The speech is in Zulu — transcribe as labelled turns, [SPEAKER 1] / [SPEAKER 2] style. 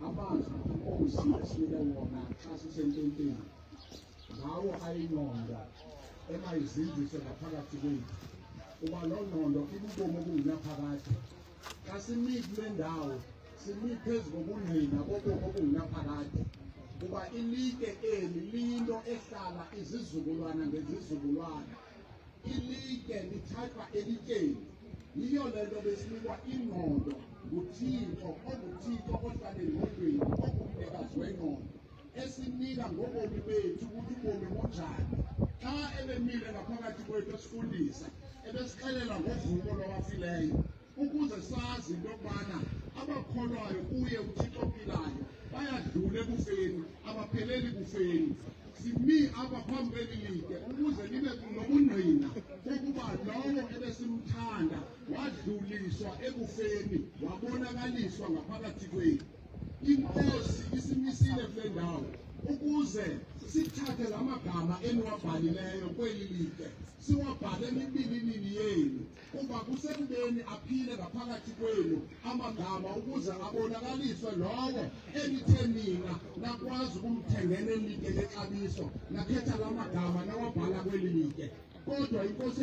[SPEAKER 1] Abazi inkosi esinike wona xa sisententeni ngawo ayingqondo emayizinzise ngaphakathi kwethu kuba lo ngqondo ibubomi obungunaphakade xa simi kule ndawo simi phezu kobungqina bobomi obungunaphakade kuba ilike eli liyinto ehlala izizukulwana ngezizukulwana ilike lithathwa elityeni yiyo le nto besinikwa ingqondo nguThixo onguThixo ohlala engqondweni ongumnikazi wengqondo esinika ngobomi bethu ukuthi ubomi bunjani xa ebemile ngaphakathi kwethu esifundisa ebesixelela ngovuko lwabafileyo ukuze sazi into yokubana abakholwayo kuye uThixo ophilayo bayadlula ekufeni abapheleli kufeni simi apha phambi kwelilike ukuze libe nobungqina kokuba lowo ebesimthanda wadluliswa ekufeni wabonakaliswa ngaphakathi kwethu. Inkosi isimisile kule ndawo ukuze sithathe la magama eniwabhalileyo kweli like siwabhale emibilini yenu kuba kusekubeni aphile ngaphakathi kwenu amagama ukuze abonakaliswe lowo enithe nina nakwazi ukumthengela elike lexabiso nakhetha la magama nawabhala kweli like kodwa inkosi